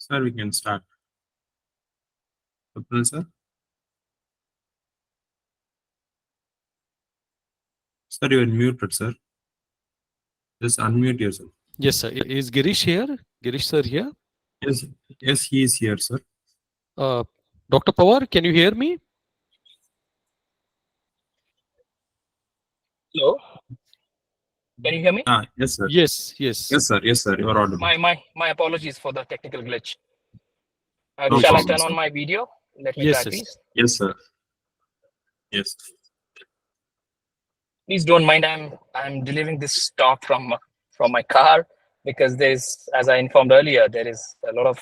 Sir, we can start. Swapnil, sir? Sir, you are muted, sir. Just unmute yourself. Yes, sir. Is Girish here? Girish sir here? Yes, he is here, sir. Dr. Pawar, can you hear me? Hello, can you hear me? Yes, sir. Yes. Yes, sir. Yes, sir. You are audible. My apologies for the technical glitch. No Shall I problem, turn sir. on my video? Let me Yes, try, yes. please. Yes, sir. Yes. Please don't mind. I'm delivering this talk from my car because there's, as I informed earlier, there is a lot of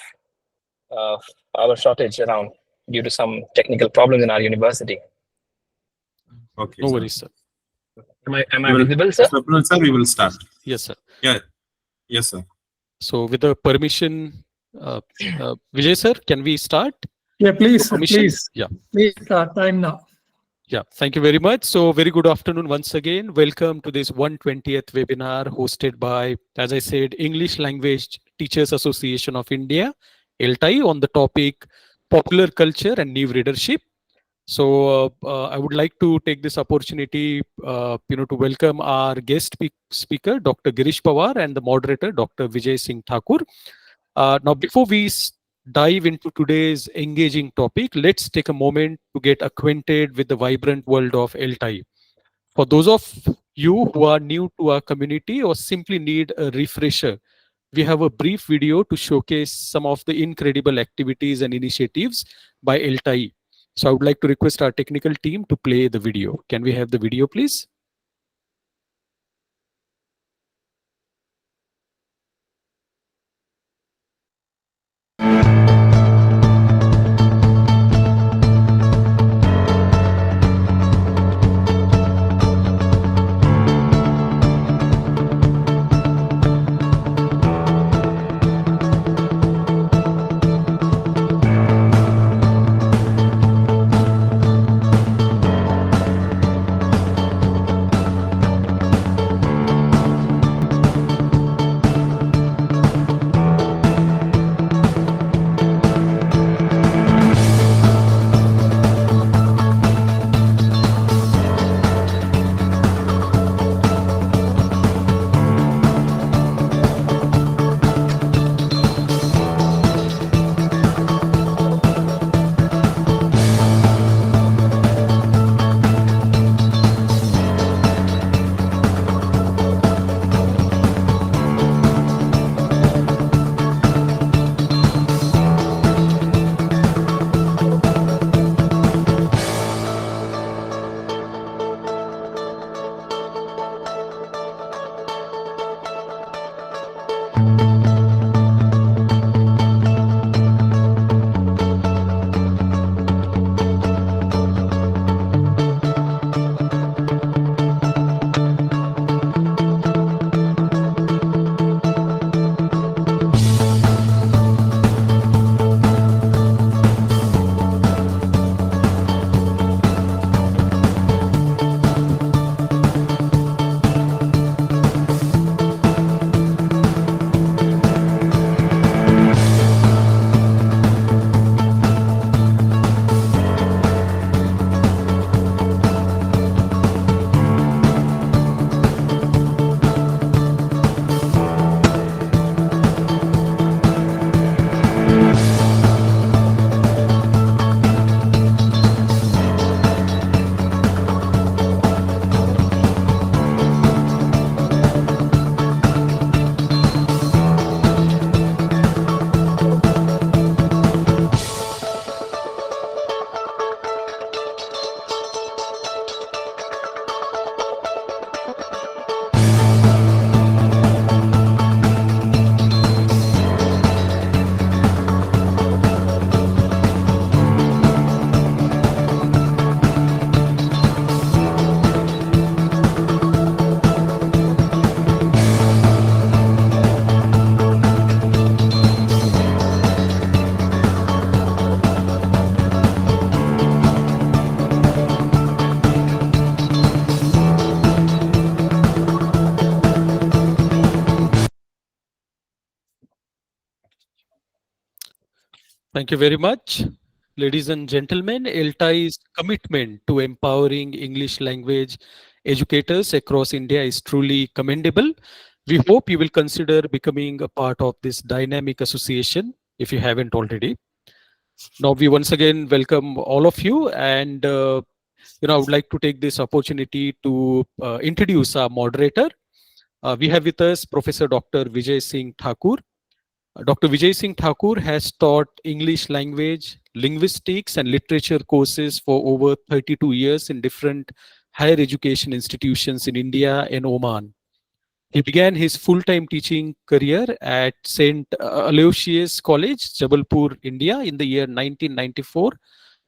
power shortage around due to some technical problems in our university. Okay. No sir. worries, sir. Am I visible, sir? Swapnil, sir, we will start. Yes, sir. Yeah. Yes, sir. So, with the permission, Vijay sir, can we start? Yeah, please, Permission? please, Yeah. please start. Time now. Yeah, thank you very much. So, very good afternoon once again. Welcome to this 120th webinar hosted by, as I said, English Language Teachers Association of India, ELTAI, on the topic popular culture and new readership. So I would like to take this opportunity, to welcome our guest speaker, Dr. Girish Pawar, and the moderator, Dr. Vijay Singh Thakur. Now, before we dive into today's engaging topic, let's take a moment to get acquainted with the vibrant world of ELTAI. For those of you who are new to our community or simply need a refresher, we have a brief video to showcase some of the incredible activities and initiatives by ELTAI. So I would like to request our technical team to play the video. Can we have the video, please? Thank you very much. Ladies and gentlemen, ELTAI's commitment to empowering English language educators across India is truly commendable. We hope you will consider becoming a part of this dynamic association if you haven't already. Now, we once again welcome all of you, and I would like to take this opportunity to introduce our moderator. We have with us Professor Dr. Vijay Singh Thakur. Dr. Vijay Singh Thakur has taught English language, linguistics, and literature courses for over 32 years in different higher education institutions in India and Oman. He began his full-time teaching career at St. Aloysius College, Jabalpur, India, in the year 1994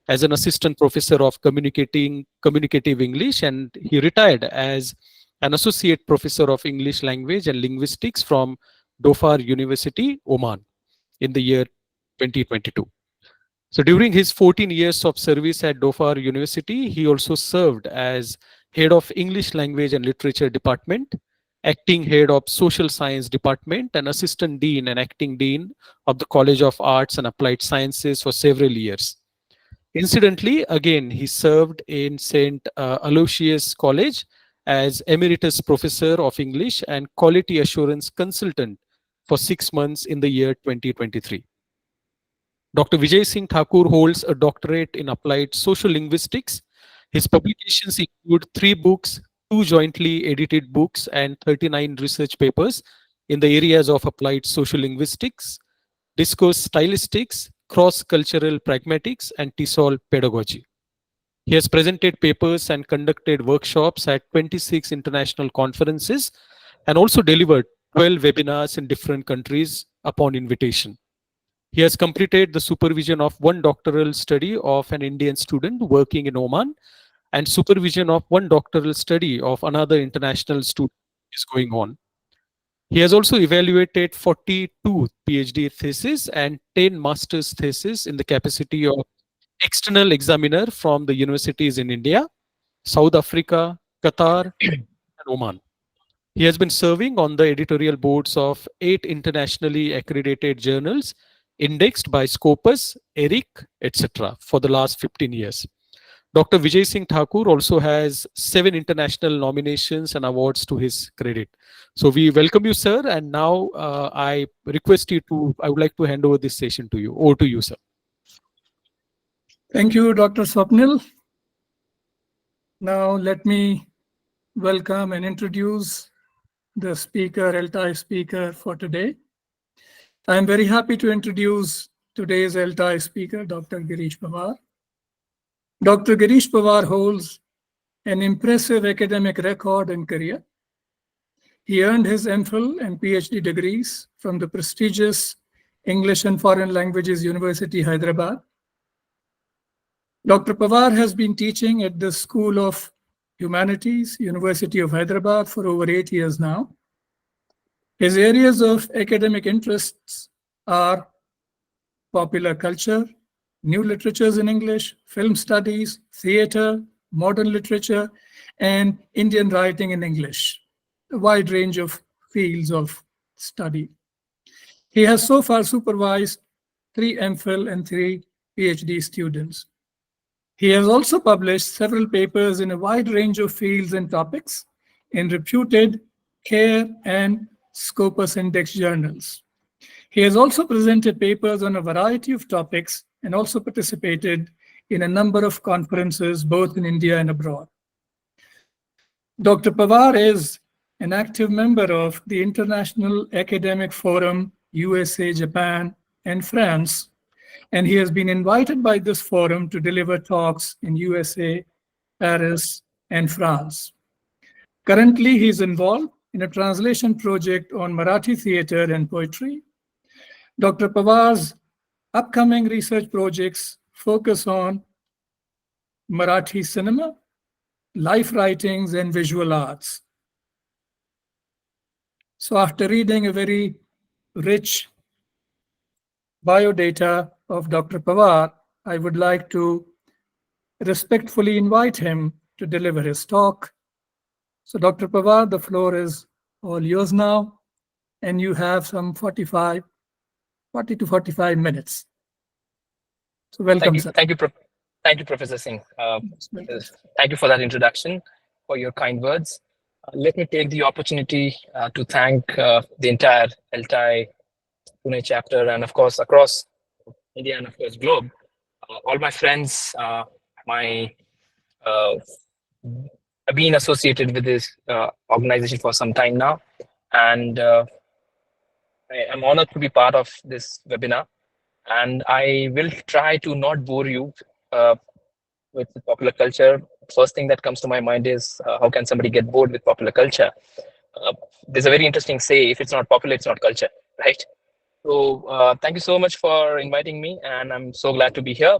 as an assistant professor of communicative English, and he retired as an associate professor of English language and linguistics from Dhofar University, Oman, in the year 2022. So during his 14 years of service at Dhofar University, he also served as head of English language and literature department, acting head of social science department, and assistant dean and acting dean of the College of Arts and Applied Sciences for several years. Incidentally, again, he served in St. Aloysius College as Emeritus Professor of English and Quality Assurance Consultant for 6 months in the year 2023. Dr. Vijay Singh Thakur holds a doctorate in applied social linguistics. His publications include 3 books, 2 jointly edited books, and 39 research papers in the areas of applied social linguistics, discourse stylistics, cross-cultural pragmatics, and TESOL pedagogy. He has presented papers and conducted workshops at 26 international conferences and also delivered 12 webinars in different countries upon invitation. He has completed the supervision of 1 doctoral study of an Indian student working in Oman and supervision of 1 doctoral study of another international student is going on. He has also evaluated 42 PhD theses and 10 master's theses in the capacity of external examiner from the universities in India, South Africa, Qatar, and Oman. He has been serving on the editorial boards of 8 internationally accredited journals indexed by Scopus, ERIC, etc. for the last 15 years. Dr. Vijay Singh Thakur also has 7 international nominations and awards to his credit. So we welcome you, sir. And now I would like to hand over this session to you. Over to you, sir. Thank you, Dr. Swapnil. Now let me welcome and introduce the speaker, ELTAI speaker for today. I am very happy to introduce today's ELTAI speaker, Dr. Girish Pawar. Dr. Girish Pawar holds an impressive academic record and career. He earned his MPhil and PhD degrees from the prestigious English and Foreign Languages University, Hyderabad. Dr. Pawar has been teaching at the School of Humanities, University of Hyderabad for over 8 years now. His areas of academic interests are popular culture, new literatures in English, film studies, theater, modern literature, and Indian writing in English, a wide range of fields of study. He has so far supervised 3 MPhil and 3 PhD students. He has also published several papers in a wide range of fields and topics in reputed CARE and Scopus Index journals. He has also presented papers on a variety of topics and also participated in a number of conferences both in India and abroad. Dr. Pawar is an active member of the International Academic Forum, USA, Japan, and France, and he has been invited by this forum to deliver talks in USA, Paris, and France. Currently, he is involved in a translation project on Marathi theater and poetry. Dr. Pawar's upcoming research projects focus on Marathi cinema, life writings, and visual arts. So after reading a very rich biodata of Dr. Pawar, I would like to respectfully invite him to deliver his talk. So Dr. Pawar, the floor is all yours now, and you have some 40 to 45 minutes. So welcome, sir. Thank you, Professor Singh. Thank you for that introduction, for your kind words. Let me take the opportunity to thank the entire ELTAI Pune chapter, and of course across India and of course globe, all my friends, my I've been associated with this organization for some time now, and I am honored to be part of this webinar. And I will try to not bore you with popular culture. First thing that comes to my mind is how can somebody get bored with popular culture? There's a very interesting say: if it's not popular, it's not culture, right? So thank you so much for inviting me, and I'm so glad to be here.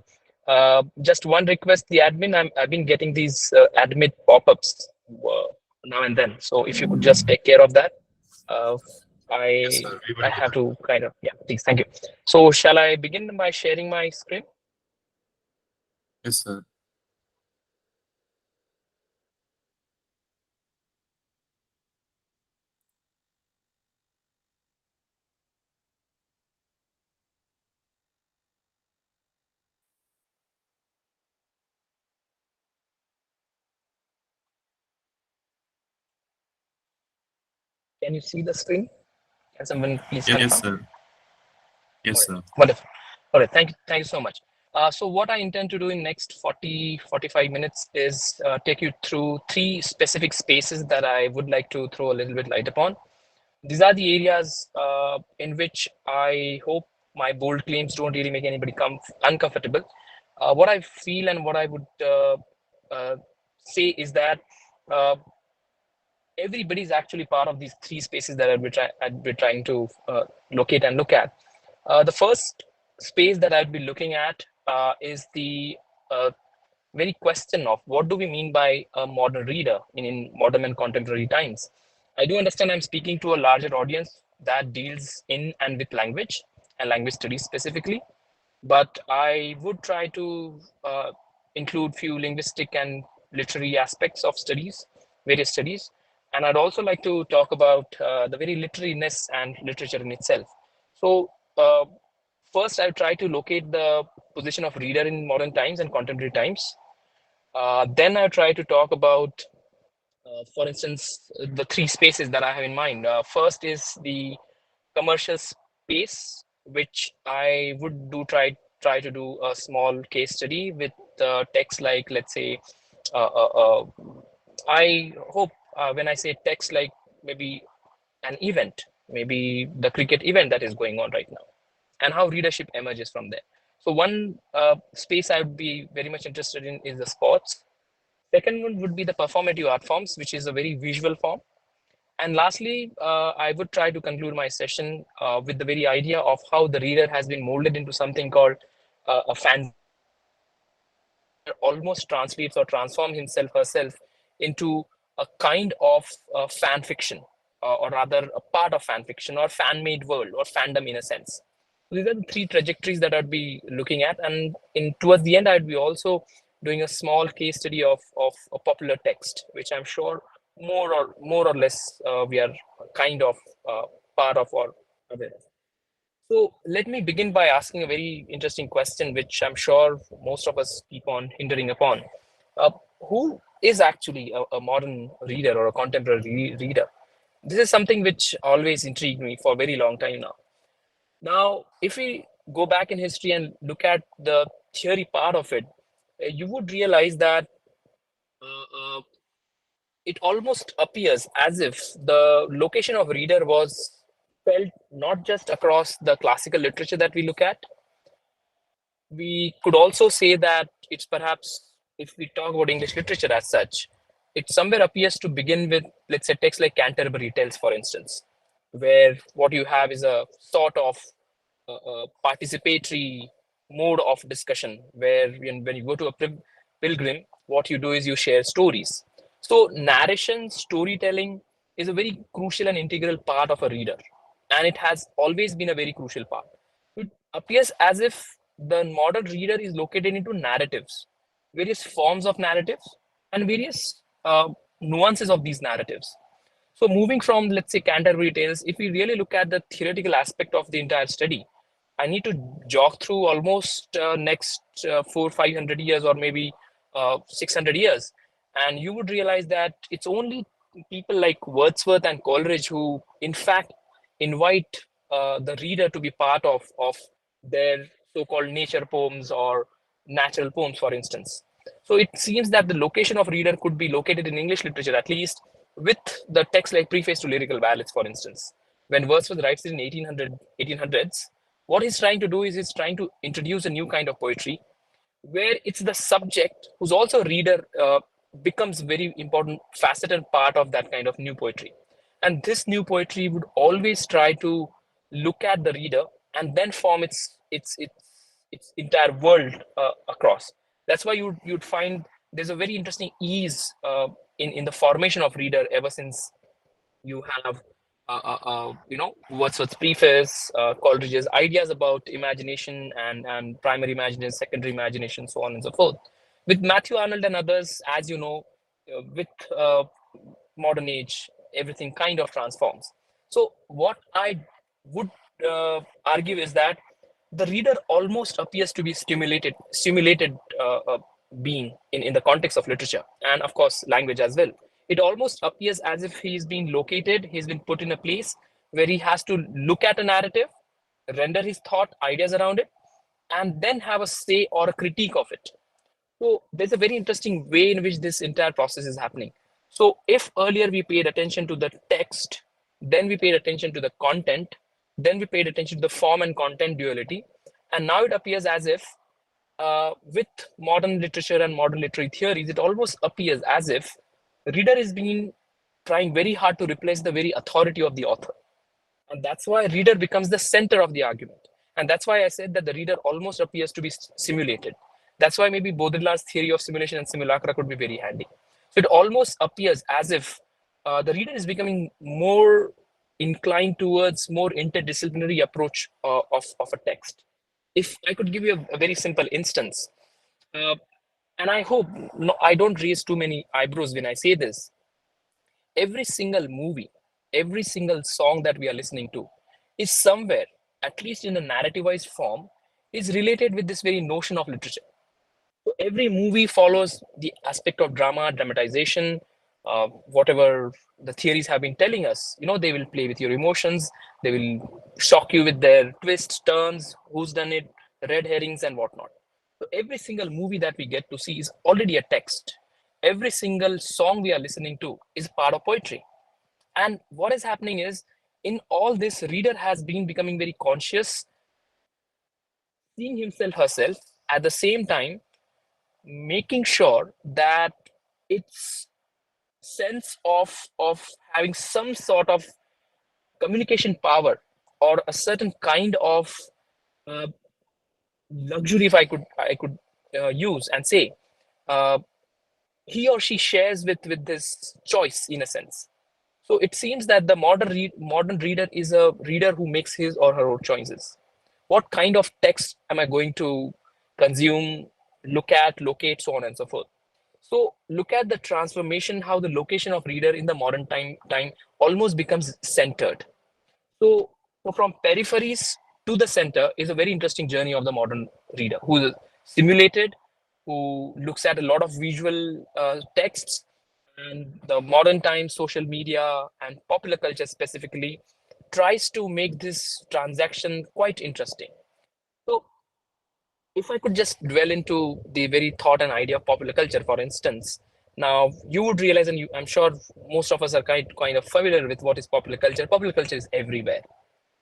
Just one request, the admin, I've been getting these admit pop-ups now and then. So if you could just take care of that. Yes, sir. We will I do have that. to kind of, yeah, please, thank you. So shall I begin by sharing my screen? Yes, sir. Can you see the screen? Can someone please Yes, confirm? sir. Yes, sir. Wonderful. All right, thank you so much. So what I intend to do in next 45 minutes is take you through three specific spaces that I would like to throw a little bit light upon. These are the areas in which I hope my bold claims don't really make anybody uncomfortable. What I feel and what I would uh, say is that uh, everybody is actually part of these three spaces that I'd be trying to locate and look at. The first space that I'd be looking at is the very question of what do we mean by a modern reader in modern and contemporary times. I do understand I'm speaking to a larger audience that deals in and with language and language studies specifically, but I would try to include few linguistic and literary aspects of studies, various studies, and I'd also like to talk about the very literariness and literature in itself. So first, I'll try to locate the position of reader in modern times and contemporary times. Then I'll try to talk about, for instance, the three spaces that I have in mind. First is the commercial space, which I would try to do a small case study with text like, let's say, uh, uh, uh, I hope when I say text like maybe an event, maybe the cricket event that is going on right now, and how readership emerges from there. So one space I would be very much interested in is the sports. Second one would be the performative art forms, which is a very visual form. And lastly, I would try to conclude my session with the very idea of how the reader has been molded into something called a fan, almost translates or transforms himself herself into a kind of fan fiction, or rather a part of fan fiction or fan-made world or fandom in a sense. These are the three trajectories that I'd be looking at, and in towards the end, I'd be also doing a small case study of a popular text, which I'm sure more or less we are kind of part of or aware of. So let me begin by asking a very interesting question, which I'm sure most of us keep on hindering upon. Uh, who is actually a modern reader or a contemporary reader? This is something which always intrigued me for a very long time now. Now, if we go back in history and look at the theory part of it, you would realize that uh, it almost appears as if the location of reader was felt not just across the classical literature that we look at. We could also say that it's perhaps, if we talk about English literature as such, it somewhere appears to begin with, let's say, texts like Canterbury Tales, for instance, where what you have is a sort of participatory mode of discussion, where when you go to a pilgrim, what you do is you share stories. So narration, storytelling is a very crucial and integral part of a reader, and it has always been a very crucial part. It appears as if the modern reader is located into narratives, various forms of narratives, and various nuances of these narratives. So moving from, let's say, Canterbury Tales, if we really look at the theoretical aspect of the entire study, I need to jog through almost next 400-500 years, or maybe 600 years. And you would realize that it's only people like Wordsworth and Coleridge who, in fact, invite the reader to be part of their so-called nature poems or natural poems, for instance. So it seems that the location of reader could be located in English literature, at least with the text like Preface to Lyrical Ballads, for instance. When Wordsworth writes it in 1800s, what he's trying to do is he's trying to introduce a new kind of poetry where it's the subject who's also a reader becomes very important facet and part of that kind of new poetry. And this new poetry would always try to look at the reader and then form its entire world across. That's why you'd find there's a very interesting ease in the formation of reader ever since you have Wordsworth's preface, Coleridge's ideas about imagination and primary imagination, secondary imagination, so on and so forth. With Matthew Arnold and others, as you know, with modern age, everything kind of transforms. So what I would argue is that the reader almost appears to be stimulated being in the context of literature and of course language as well. It almost appears as if he's been located, he's been put in a place where he has to look at a narrative, render his thought, ideas around it, and then have a say or a critique of it. So there's a very interesting way in which this entire process is happening. So if earlier we paid attention to the text, then we paid attention to the content, then we paid attention to the form and content duality, and now it appears as if with modern literature and modern literary theories, it almost appears as if the reader is being trying very hard to replace the very authority of the author. And that's why reader becomes the center of the argument. And that's why I said that the reader almost appears to be simulated. That's why maybe Baudrillard's theory of simulation and simulacra could be very handy. So it almost appears as if the reader is becoming more inclined towards more interdisciplinary approach of a text. If I could give you a very simple instance, and I hope I don't raise too many eyebrows when I say this, every single movie, every single song that we are listening to is somewhere, at least in a narrativized form, is related with this very notion of literature. So every movie follows the aspect of drama, dramatization, whatever the theories have been telling us. They will play with your emotions, they will shock you with their twists, turns, who's done it, red herrings and whatnot. So every single movie that we get to see is already a text. Every single song we are listening to is part of poetry. And what is happening is, in all this, reader has been becoming very conscious, seeing himself, herself, at the same time, making sure that its sense of having some sort of communication power or a certain kind of luxury, if I could use and say, he or she shares with this choice in a sense. So it seems that the modern reader is a reader who makes his or her own choices. What kind of text am I going to consume, look at, locate, so on and so forth. So look at the transformation, how the location of reader in the modern time almost becomes centered. So from peripheries to the center is a very interesting journey of the modern reader, who is simulated, who looks at a lot of visual texts, and the modern time social media and popular culture specifically tries to make this transaction quite interesting. So if I could just dwell into the very thought and idea of popular culture, for instance, now you would realize, and I'm sure most of us are kind of familiar with what is popular culture. Popular culture is everywhere,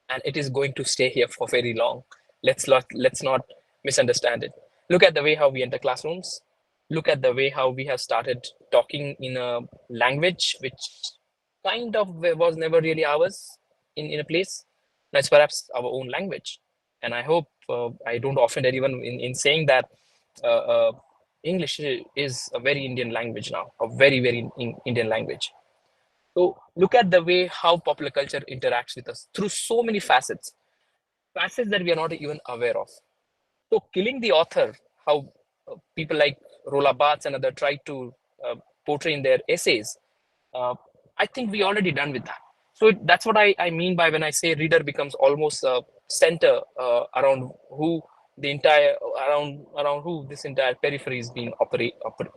and it is going to stay here for very long. Let's not misunderstand it. Look at the way how we enter classrooms. Look at the way how we have started talking in a language which kind of was never really ours in a place. Now it's perhaps our own language. And I hope I don't offend anyone in saying that English is a very Indian language now, a very, very Indian language. So look at the way how popular culture interacts with us through so many facets that we are not even aware of. So killing the author, how people like Rola Barthes and others try to portray in their essays, I think we already done with that. So that's what I mean by when I say reader becomes almost a center around who the entire around who this entire periphery is being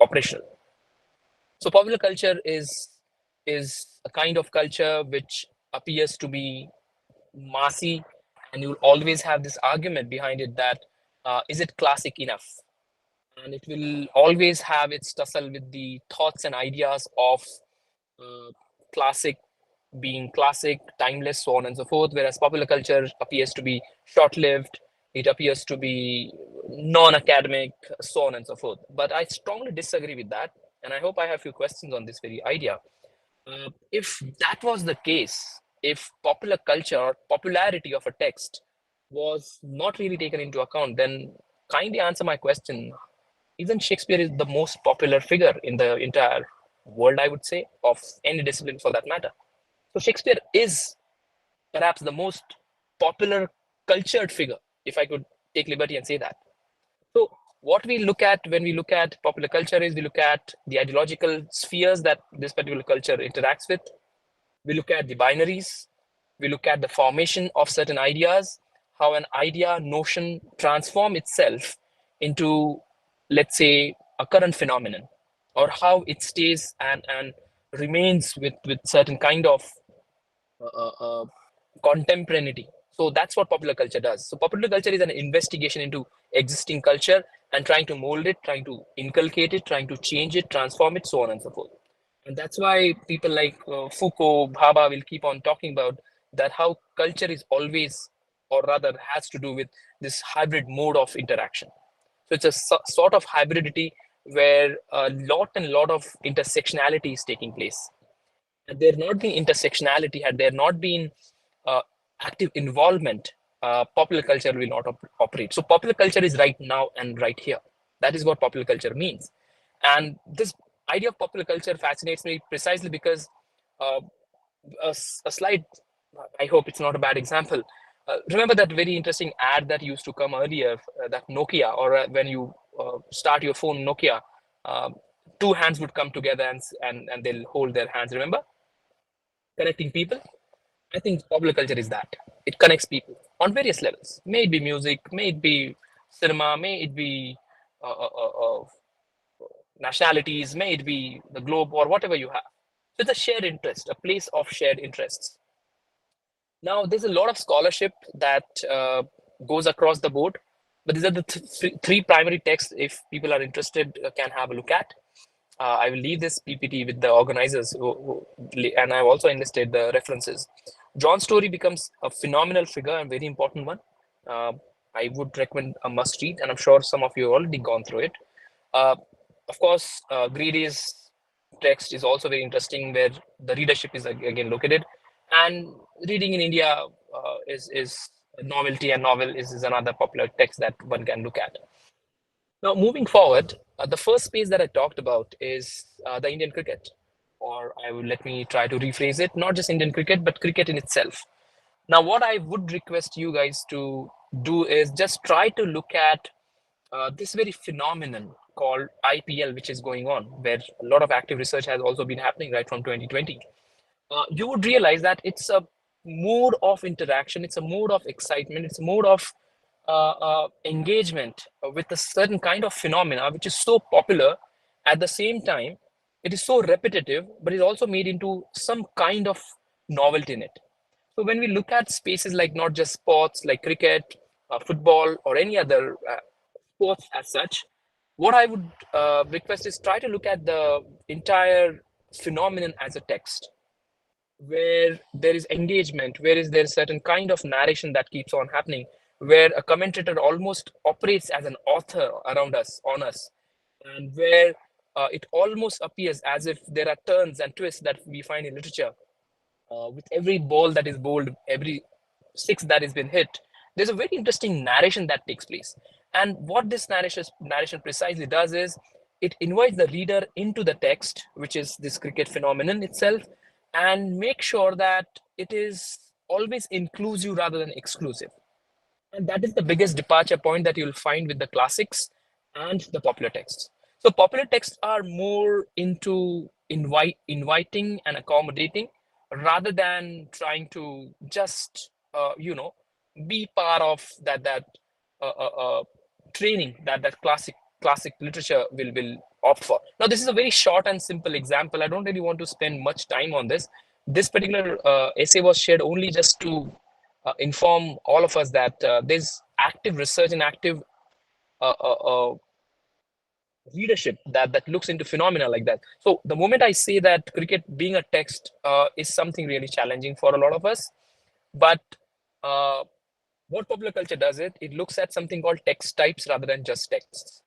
operational. So popular culture is a kind of culture which appears to be massy, and you'll always have this argument behind it that is it classic enough? And it will always have its tussle with the thoughts and ideas of classic being classic, timeless, so on and so forth, whereas popular culture appears to be short-lived, it appears to be non-academic, so on and so forth. But I strongly disagree with that, and I hope I have a few questions on this very idea. If that was the case, if popular culture or popularity of a text was not really taken into account, then kindly answer my question. Isn't Shakespeare is the most popular figure in the entire world, I would say, of any discipline for that matter? So Shakespeare is perhaps the most popular cultured figure, if I could take liberty and say that. So what we look at when we look at popular culture is we look at the ideological spheres that this particular culture interacts with. We look at the binaries. We look at the formation of certain ideas, how an idea notion transform itself into, let's say, a current phenomenon, or how it stays and remains with certain kind of contemporaneity. So that's what popular culture does. So popular culture is an investigation into existing culture and trying to mold it, trying to inculcate it, trying to change it, transform it, so on and so forth. And that's why people like Foucault, Bhabha will keep on talking about that, how culture is always, or rather has to do with this hybrid mode of interaction. So it's a sort of hybridity where a lot of intersectionality is taking place. Had there not been intersectionality, had there not been active involvement, popular culture will not operate. So popular culture is right now and right here. That is what popular culture means. And this idea of popular culture fascinates me precisely because a slide, I hope it's not a bad example. Remember that very interesting ad that used to come earlier, that Nokia, or when you start your phone Nokia, two hands would come together and they'll hold their hands. Remember? Connecting people. I think popular culture is that. It connects people on various levels. May it be music, may it be cinema, may it be nationalities, may it be the globe, or whatever you have. So it's a shared interest, a place of shared interests. Now, there's a lot of scholarship that goes across the board, but these are the three primary texts, if people are interested, can have a look at. I will leave this PPT with the organizers, and I've also enlisted the references. John's story becomes a phenomenal figure and very important one. I would recommend a must read, and I'm sure some of you have already gone through it. Of course, Greedy's text is also very interesting, where the readership is again located, and reading in India is a novelty, and novel is another popular text that one can look at. Now, moving forward, the first space that I talked about is the Indian cricket, or let me try to rephrase it, not just Indian cricket, but cricket in itself. Now, what I would request you guys to do is just try to look at this very phenomenon called IPL, which is going on, where a lot of active research has also been happening right from 2020. You would realize that it's a mode of interaction, it's a mode of excitement, it's a mode of engagement with a certain kind of phenomena, which is so popular. At the same time, it is so repetitive, but it's also made into some kind of novelty in it. So when we look at spaces like not just sports like cricket, football, or any other sports as such, what I would request is try to look at the entire phenomenon as a text, where there is engagement, where is there a certain kind of narration that keeps on happening, where a commentator almost operates as an author around us, on us, and where it almost appears as if there are turns and twists that we find in literature. With every ball that is bowled, every six that has been hit, there's a very interesting narration that takes place. And what this narration precisely does is it invites the reader into the text, which is this cricket phenomenon itself, and make sure that it is always inclusive rather than exclusive. And that is the biggest departure point that you'll find with the classics and the popular texts. So popular texts are more into inviting and accommodating, rather than trying to just be part of that training that classic literature will opt for. Now, this is a very short and simple example. I don't really want to spend much time on this. This particular essay was shared only just to inform all of us that there's active research and active readership that looks into phenomena like that. So the moment I say that cricket being a text is something really challenging for a lot of us, but what popular culture does it looks at something called text types rather than just texts.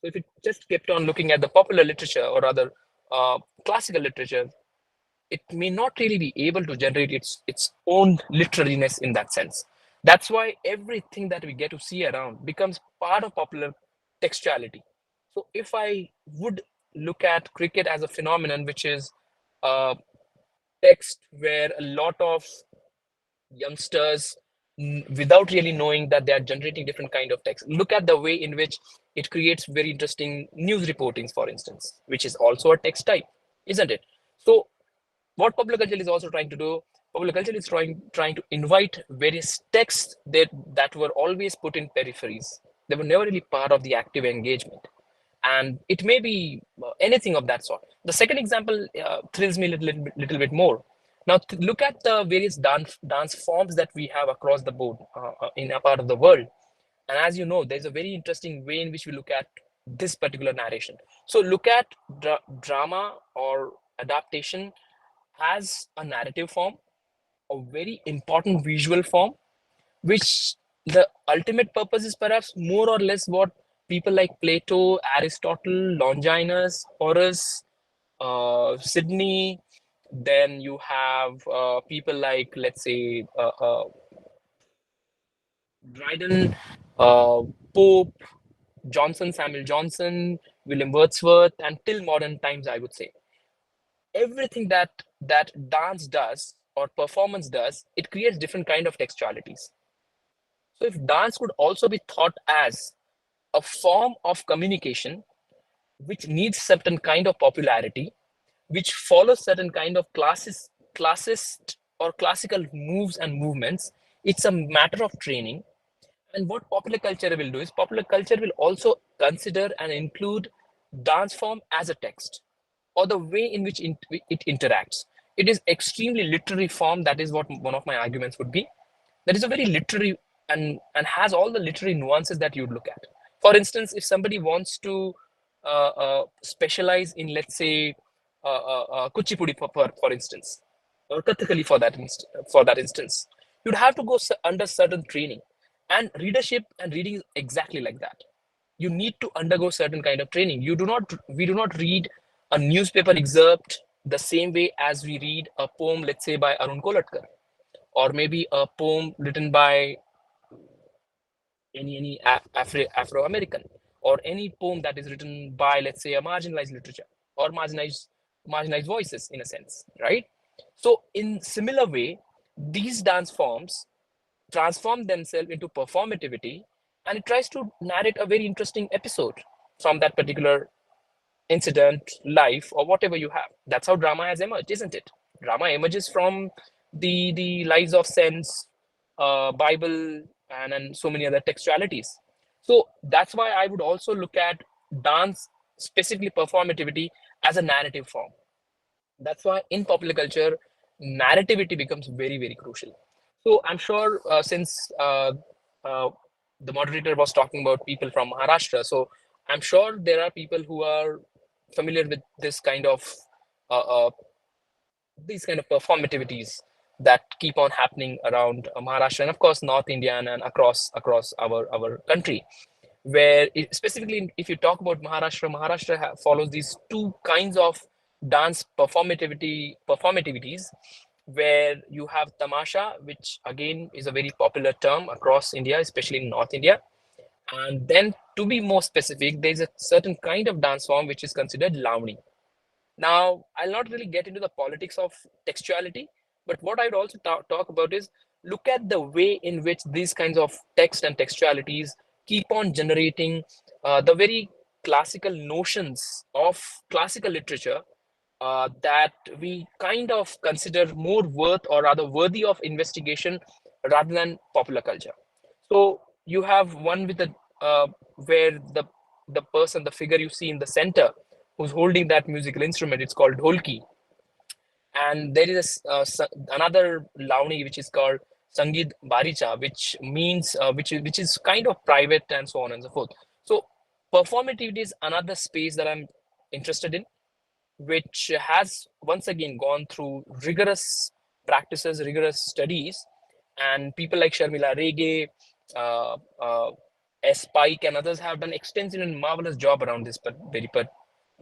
So if it just kept on looking at the popular literature, or rather classical literature, it may not really be able to generate its own literariness in that sense. That's why everything that we get to see around becomes part of popular textuality. So if I would look at cricket as a phenomenon which is text, where a lot of youngsters, without really knowing that they are generating different kind of text, look at the way in which it creates very interesting news reportings, for instance, which is also a text type, isn't it? So what popular culture is also trying to do, popular culture is trying to invite various texts that were always put in peripheries. They were never really part of the active engagement, and it may be anything of that sort. The second example thrills me a little bit more. Now look at the various dance forms that we have across the board in a part of the world. And as you know, there's a very interesting way in which we look at this particular narration. So look at drama or adaptation as a narrative form, a very important visual form, which the ultimate purpose is perhaps more or less what people like Plato, Aristotle, Longinus, Horace, Sydney, then you have people like, let's say, Dryden, Pope, Samuel Johnson, William Wordsworth, and till modern times, I would say. Everything that dance does or performance does, it creates different kind of textualities. So if dance could also be thought as a form of communication which needs certain kind of popularity, which follows certain kind of classist or classical moves and movements, it's a matter of training. And what popular culture will do is popular culture will also consider and include dance form as a text, or the way in which it interacts. It is extremely literary form. That is what one of my arguments would be. That is a very literary and has all the literary nuances that you'd look at. For instance, if somebody wants to specialize in, let's say, Kuchipudi, for instance, or Kathakali for that instance, you'd have to go under certain training. And readership and reading is exactly like that. You need to undergo certain kind of training. We do not read a newspaper excerpt the same way as we read a poem, let's say by Arun Kolatkar, or maybe a poem written by any Afro-American, or any poem that is written by, let's say, a marginalized literature, or marginalized voices, in a sense, right? So in similar way, these dance forms transform themselves into performativity, and it tries to narrate a very interesting episode from that particular incident, life, or whatever you have. That's how drama has emerged, isn't it? Drama emerges from the lives of sense, Bible, and so many other textualities. So that's why I would also look at dance, specifically performativity, as a narrative form. That's why in popular culture, narrativity becomes very, very crucial. So I'm sure since the moderator was talking about people from Maharashtra, so I'm sure there are people who are familiar with this kind of these kind of performativities that keep on happening around Maharashtra, and of course North India and across our country. Where specifically, if you talk about Maharashtra follows these two kinds of dance performativities, where you have tamasha, which again is a very popular term across India, especially in North India. And then, to be more specific, there's a certain kind of dance form which is considered lavani. Now, I'll not really get into the politics of textuality, but what I'd also talk about is look at the way in which these kinds of text and textualities keep on generating the very classical notions of classical literature that we kind of consider more worth, or rather worthy of investigation, rather than popular culture. So you have one with the where the person, the figure you see in the center, who's holding that musical instrument. It's called dholki, and there is another launi which is called Sangeet Baricha, which means which is kind of private and so on and so forth. So performativity is another space that I'm interested in, which has once again gone through rigorous practices, rigorous studies, and people like Sharmila Rege, uh, uh, S. Pike, and others have done extensive and marvelous job around this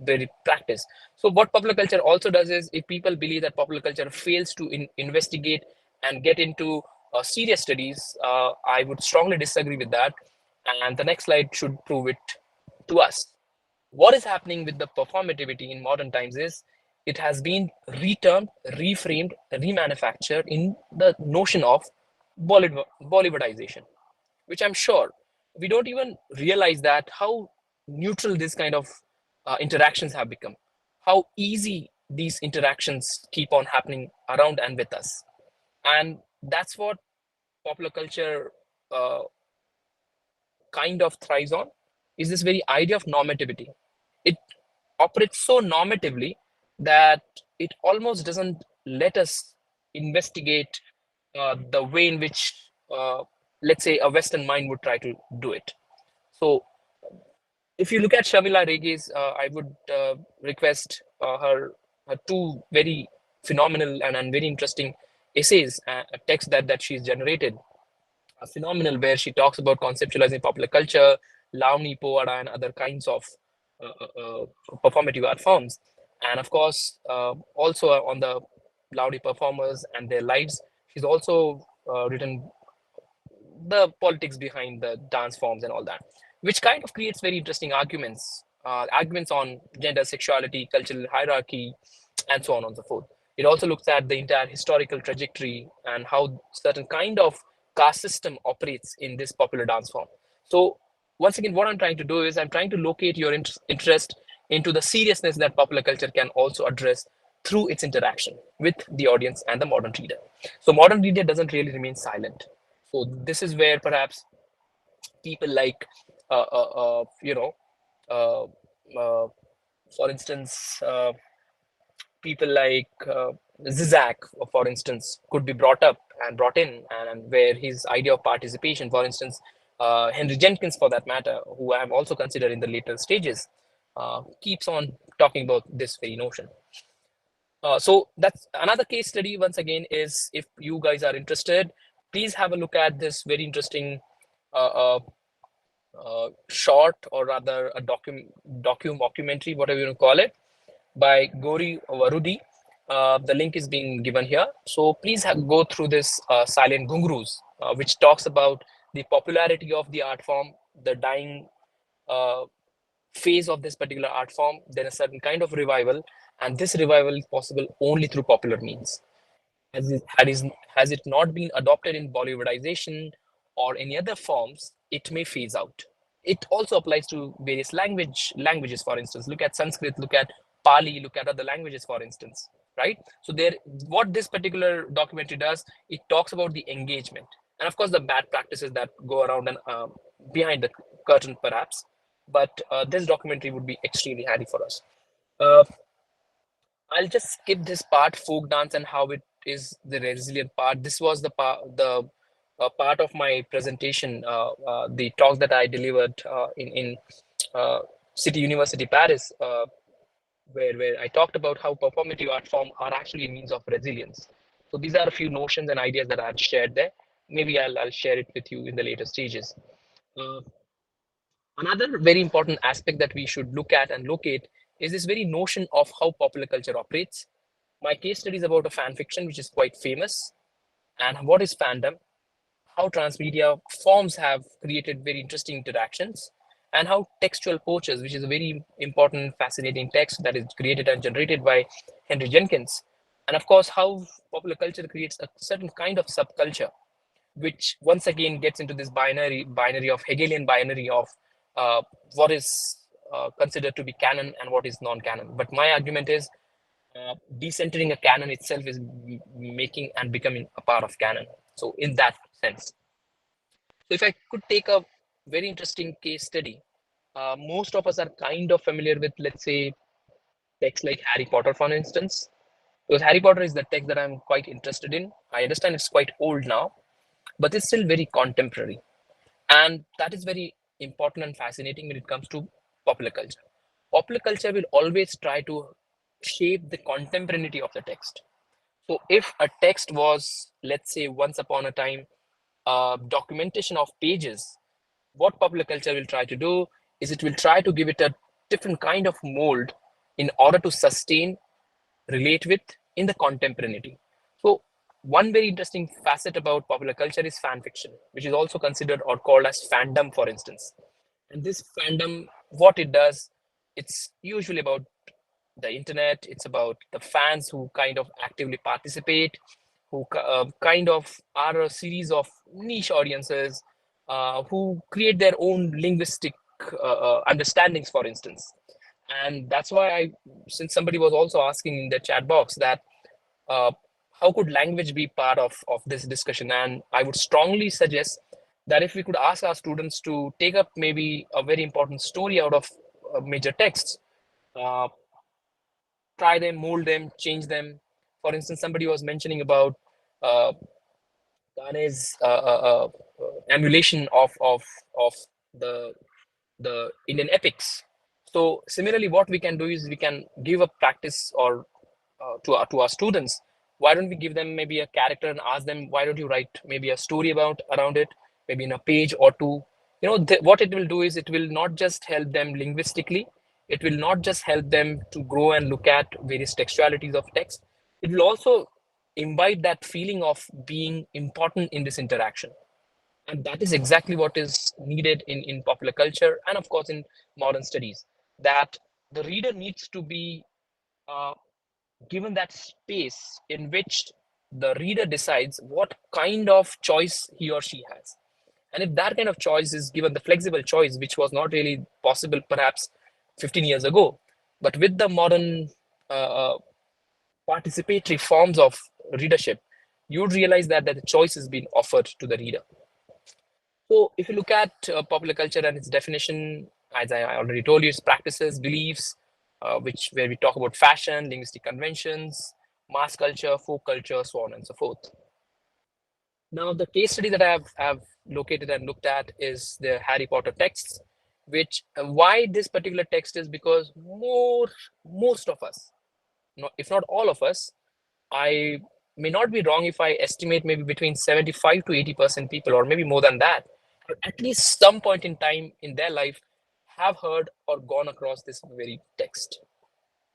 very practice. So what popular culture also does is, if people believe that popular culture fails to investigate and get into serious studies, I would strongly disagree with that. And the next slide should prove it to us. What is happening with the performativity in modern times is it has been retermed, reframed, remanufactured in the notion of Bollywoodization, which I'm sure we don't even realize that how neutral this kind of interactions have become, how easy these interactions keep on happening around and with us. And that's what popular culture uh, kind of thrives on, is this very idea of normativity. It operates so normatively that it almost doesn't let us investigate the way in which, let's say, a Western mind would try to do it. So if you look at Shamila Rege's, I would request her two very phenomenal and very interesting essays, a text that she's generated, phenomenal, where she talks about conceptualizing popular culture, Lavani, Povada, and other kinds of performative art forms. And of course, also on the Lavani performers and their lives, she's also written the politics behind the dance forms and all that, which kind of creates very interesting arguments on gender, sexuality, cultural hierarchy, and so on and so forth. It also looks at the entire historical trajectory and how certain kind of caste system operates in this popular dance form. So once again, what I'm trying to do is I'm trying to locate your interest into the seriousness that popular culture can also address through its interaction with the audience and the modern reader. So modern reader doesn't really remain silent. So this is where perhaps people like, you know, uh, uh, for instance, people like Zizek, for instance, could be brought up and brought in, and where his idea of participation, for instance, Henry Jenkins, for that matter, who I have also considered in the later stages, keeps on talking about this very notion. So that's another case study. Once again, is if you guys are interested, please have a look at this very interesting uh, short, or rather a documentary, whatever you call it, by Gori Varudi. The link is being given here. So please go through this Silent Gungrus, which talks about the popularity of the art form, the dying uh, phase of this particular art form, then a certain kind of revival, and this revival is possible only through popular means. Has it not been adopted in Bollywoodization or any other forms, it may phase out. It also applies to various languages, for instance. Look at Sanskrit, look at Pali, look at other languages, for instance, right? So there, what this particular documentary does, it talks about the engagement, and of course the bad practices that go around and behind the curtain, perhaps. But this documentary would be extremely handy for us. Uh, I'll just skip this part, folk dance and how it is the resilient part. This was the part of my presentation, the talk that I delivered in City University Paris, where I talked about how performative art form are actually a means of resilience. So these are a few notions and ideas that I've shared there. Maybe I'll share it with you in the later stages. Uh, Another very important aspect that we should look at and locate is this very notion of how popular culture operates. My case study is about a fan fiction which is quite famous, and what is fandom, how transmedia forms have created very interesting interactions, and how textual poachers, which is a very important, fascinating text that is created and generated by Henry Jenkins, and of course, how popular culture creates a certain kind of subculture, which once again gets into this binary of Hegelian binary of uh, what is considered to be canon and what is non-canon. But my argument is decentering a canon itself is making and becoming a part of canon. So in that sense. So if I could take a very interesting case study, most of us are kind of familiar with, let's say, texts like Harry Potter, for instance, because Harry Potter is the text that I'm quite interested in. I understand it's quite old now, but it's still very contemporary. And that is very important and fascinating when it comes to popular culture. Popular culture will always try to shape the contemporaneity of the text. So if a text was, let's say, once upon a time, documentation of pages, what popular culture will try to do is it will try to give it a different kind of mold in order to sustain, relate with in the contemporaneity. So one very interesting facet about popular culture is fan fiction, which is also considered or called as fandom, for instance. And this fandom, what it does, it's usually about the internet. It's about the fans who kind of actively participate, who kind of are a series of niche audiences who create their own linguistic understandings, for instance. And that's why since somebody was also asking in the chat box that uh, how could language be part of this discussion, and I would strongly suggest that if we could ask our students to take up maybe a very important story out of major texts, uh, try them, mold them, change them. For instance, somebody was mentioning about uh, Gane's emulation of the the Indian epics. So similarly, what we can do is we can give a practice or to our students. Why don't we give them maybe a character and ask them, why don't you write maybe a story about around it, maybe in a page or two. You know, what it will do is it will not just help them linguistically, it will not just help them to grow and look at various textualities of text. It will also imbibe that feeling of being important in this interaction. And that is exactly what is needed in popular culture and, of course, in modern studies, that the reader needs to be uh, given that space in which the reader decides what kind of choice he or she has. And if that kind of choice is given, the flexible choice, which was not really possible perhaps 15 years ago, but with the modern participatory forms of readership, you would realize that the choice is being offered to the reader. So if you look at popular culture and its definition, as I already told you, it's practices, beliefs, where we talk about fashion, linguistic conventions, mass culture, folk culture, so on and so forth. Now, the case study that I have located and looked at is the Harry Potter texts, which why this particular text is because most of us, if not all of us, I may not be wrong if I estimate maybe between 75 to 80% people, or maybe more than that, at least some point in time in their life have heard or gone across this very text,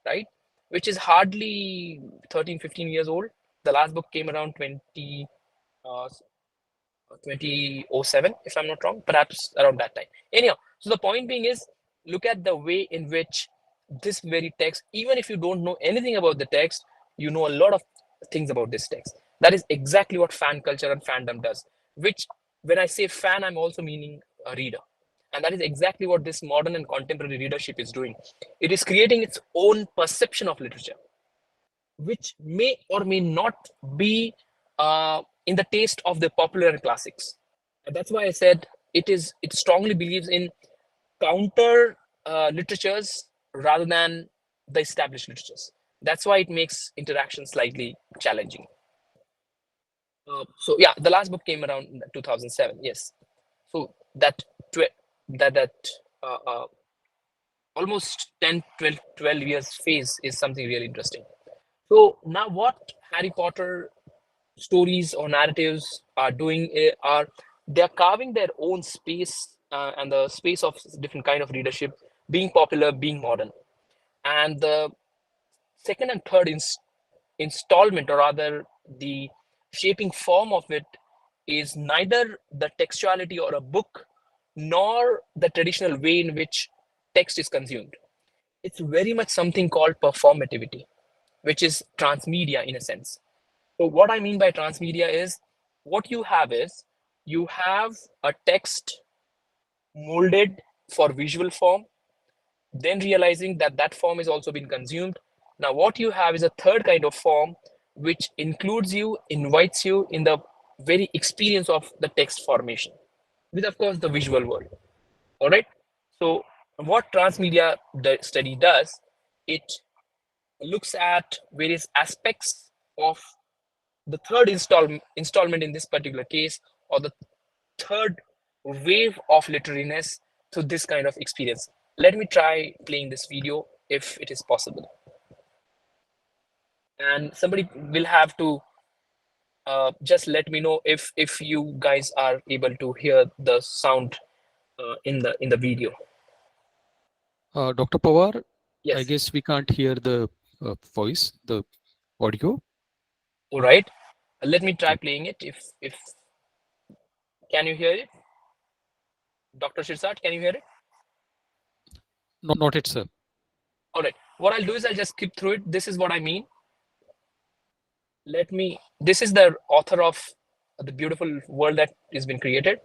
right? Which is hardly 13, 15 years old. The last book came around 2007, if I'm not wrong, perhaps around that time. Anyhow, so the point being is, look at the way in which this very text, even if you don't know anything about the text, you know a lot of things about this text. That is exactly what fan culture and fandom does, which when I say fan, I'm also meaning a reader. And that is exactly what this modern and contemporary readership is doing. It is creating its own perception of literature, which may or may not be in the taste of the popular classics. And that's why I said it strongly believes in counter literatures rather than the established literatures. That's why it makes interaction slightly challenging. So yeah, the last book came around 2007. Yes, so that uh, uh, almost 10, 12 years phase is something really interesting. So now what Harry Potter stories or narratives are doing are they're carving their own space and the space of different kind of readership, being popular, being modern. And the second and third installment, or rather the shaping form of it, is neither the textuality or a book nor the traditional way in which text is consumed. It's very much something called performativity, which is transmedia in a sense. So what I mean by transmedia is, what you have is, you have a text molded for visual form, then realizing that that form is also been consumed. Now what you have is a third kind of form, which includes you, invites you in the very experience of the text formation with, of course, the visual world. All right. So what transmedia study does, it looks at various aspects of the third installment in this particular case, or the third wave of literariness to this kind of experience. Let me try playing this video if it is possible. And somebody will have to just let me know if you guys are able to hear the sound in the video. Dr. Pawar, I Yes. guess we can't hear the voice, the audio. All right. Let me try playing it. If can you hear it? Dr. Shirsath, can you hear it? No, not it, sir. All right. What I'll do is I'll just skip through it. This is what I mean. This is the author of the beautiful world that has been created.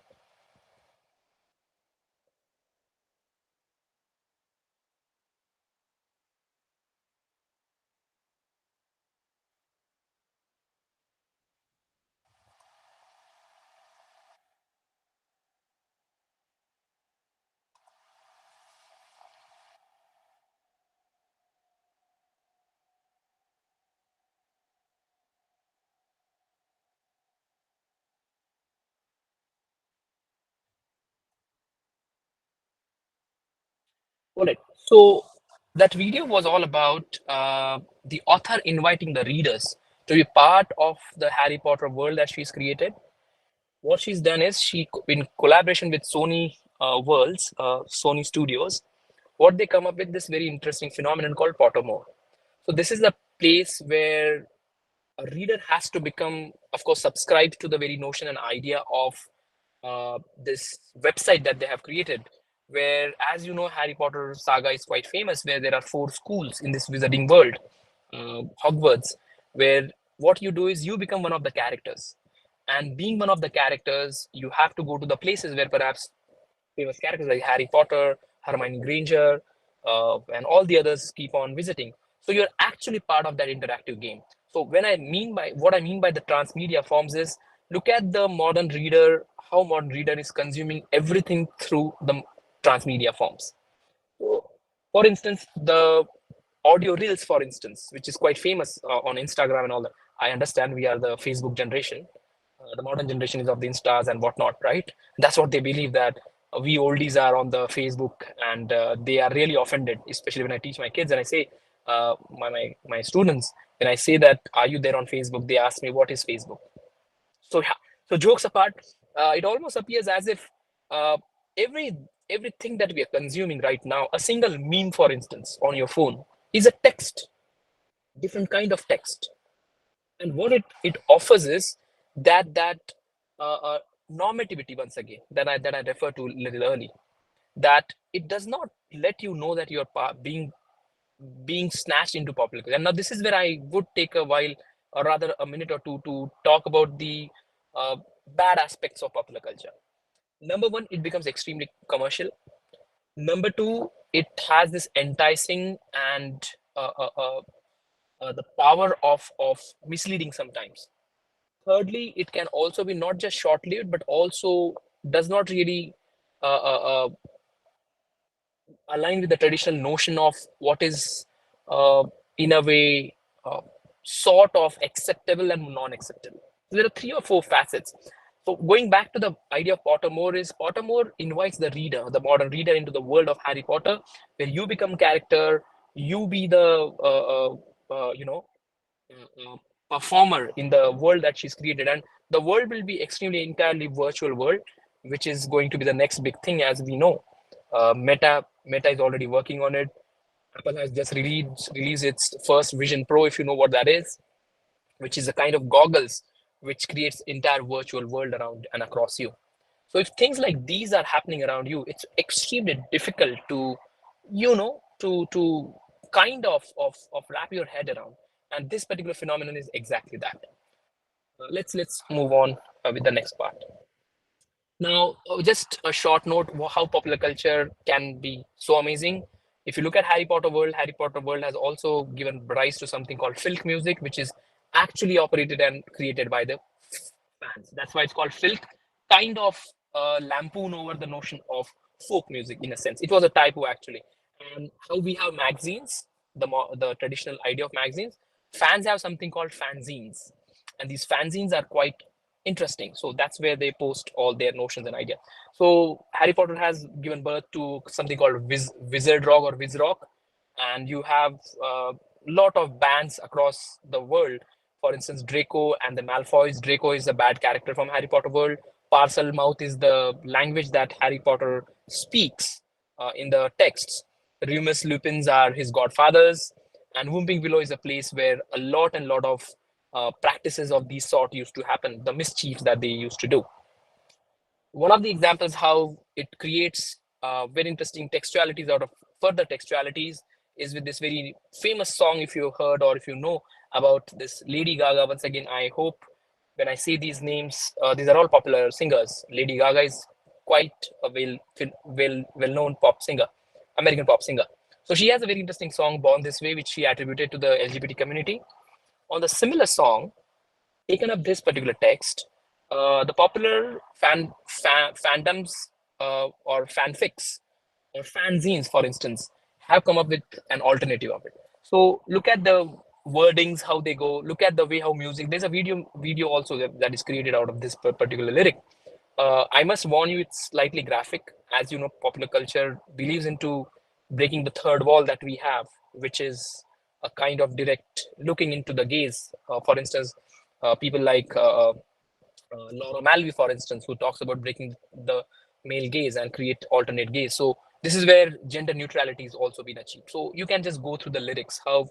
All right. So that video was all about the author inviting the readers to be part of the Harry Potter world that she's created. What she's done is in collaboration with Sony Worlds, Sony Studios, what they come up with this very interesting phenomenon called Pottermore. So this is the place where a reader has to become, of course, subscribe to the very notion and idea of this website that they have created, where, as you know, Harry Potter saga is quite famous, where there are 4 schools in this wizarding world, Hogwarts, where what you do is you become one of the characters. And being one of the characters, you have to go to the places where perhaps famous characters like Harry Potter, Hermione Granger, and all the others keep on visiting. So you're actually part of that interactive game. So what I mean by the transmedia forms is, look at the modern reader, how modern reader is consuming everything through the transmedia forms. So, for instance, the audio reels, for instance, which is quite famous on Instagram and all that. I understand we are the Facebook generation. The modern generation is of the Instas and whatnot, right? That's what they believe, that we oldies are on the Facebook, and they are really offended, especially when I teach my kids and I say, my students, when I say that, are you there on Facebook? They ask me, what is Facebook? So yeah, so jokes apart, it almost appears as if uh, everything that we are consuming right now, a single meme, for instance, on your phone, is a text, different kind of text. And what it offers is that normativity, once again, that I referred to a little early, that it does not let you know that you're being snatched into popular culture. And now this is where I would take a while, or rather a minute or two, to talk about the bad aspects of popular culture. Number one, it becomes extremely commercial. Number two, it has this enticing and the power of misleading sometimes. Thirdly, it can also be not just short-lived, but also does not really uh, align with the traditional notion of what is, in a way, sort of acceptable and non-acceptable. So there are 3 or 4 facets. So going back to the idea of Pottermore, is Pottermore invites the reader, the modern reader, into the world of Harry Potter, where you become character, you be the performer in the world that she's created, and the world will be extremely entirely virtual world, which is going to be the next big thing, as we know. Meta is already working on it. Apple has just released its first Vision Pro, if you know what that is, which is a kind of goggles which creates entire virtual world around and across you. So if things like these are happening around you, it's extremely difficult to, to kind of wrap your head around. And this particular phenomenon is exactly that. Let's move on with the next part. Now, just a short note, how popular culture can be so amazing. If you look at Harry Potter World has also given rise to something called filk music, which is actually operated and created by the fans. That's why it's called filth. Kind of lampoon over the notion of folk music in a sense. It was a typo actually. And how we have magazines, the traditional idea of magazines, fans have something called fanzines, and these fanzines are quite interesting. So that's where they post all their notions and ideas. So Harry Potter has given birth to something called Wizard Rock or Wiz Rock, and you have a lot of bands across the world. For instance, Draco and the Malfoys. Draco is a bad character from Harry Potter world. Parcel Mouth is the language that Harry Potter speaks in the texts. Remus Lupins are his godfathers, and Whomping Willow is a place where a lot of practices of these sort used to happen, the mischief that they used to do. One of the examples how it creates very interesting textualities out of further textualities is with this very famous song, if you heard or if you know about this Lady Gaga. Once again, I hope when I say these names, these are all popular singers. Lady Gaga is quite a well-known pop singer, American pop singer. So she has a very interesting song, Born This Way, which she attributed to the LGBT community. On the similar song, taken up this particular text, the popular fandoms or fanfics or fanzines, for instance, have come up with an alternative of it. So look at the wordings, how they go. Look at the way how music. There's a video also that is created out of this particular lyric. I must warn you, it's slightly graphic. As you know, popular culture believes into breaking the third wall that we have, which is a kind of direct looking into the gaze. For instance, people like Laura Malvi, for instance, who talks about breaking the male gaze and create alternate gaze. So this is where gender neutrality is also been achieved. So you can just go through the lyrics, how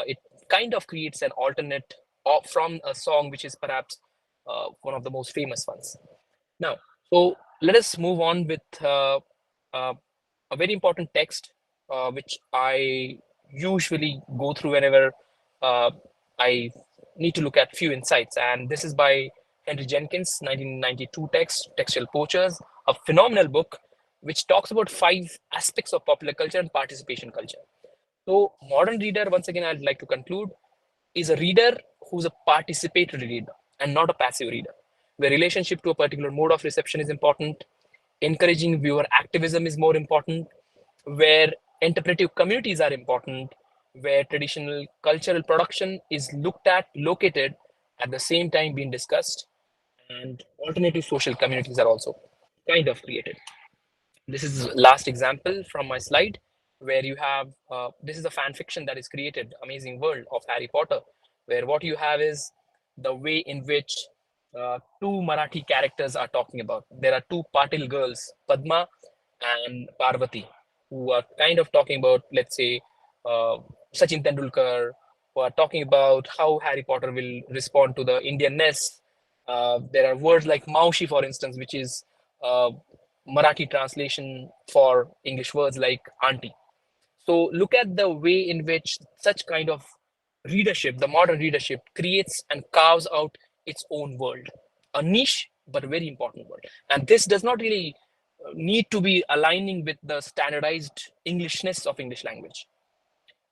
it kind of creates an alternate from a song which is perhaps one of the most famous ones. Now, so let us move on with a very important text, which I usually go through whenever I need to look at few insights. And this is by Henry Jenkins, 1992 text, Textual Poachers, a phenomenal book which talks about 5 aspects of popular culture and participation culture. So modern reader, once again, I'd like to conclude, is a reader who's a participatory reader and not a passive reader, where relationship to a particular mode of reception is important, encouraging viewer activism is more important, where interpretive communities are important, where traditional cultural production is looked at, located, at the same time being discussed, and alternative social communities are also kind of created. This is the last example from my slide, where you have, this is a fan fiction that is created, amazing world of Harry Potter, where what you have is the way in which 2 Marathi characters are talking about. There are 2 Patil girls, Padma and Parvati, who are kind of talking about, let's say, Sachin Tendulkar, who are talking about how Harry Potter will respond to the Indianness. There are words like Maushi, for instance, which is Marathi translation for English words like auntie. So look at the way in which such kind of readership, the modern readership, creates and carves out its own world, a niche but very important world. And this does not really need to be aligning with the standardized Englishness of English language.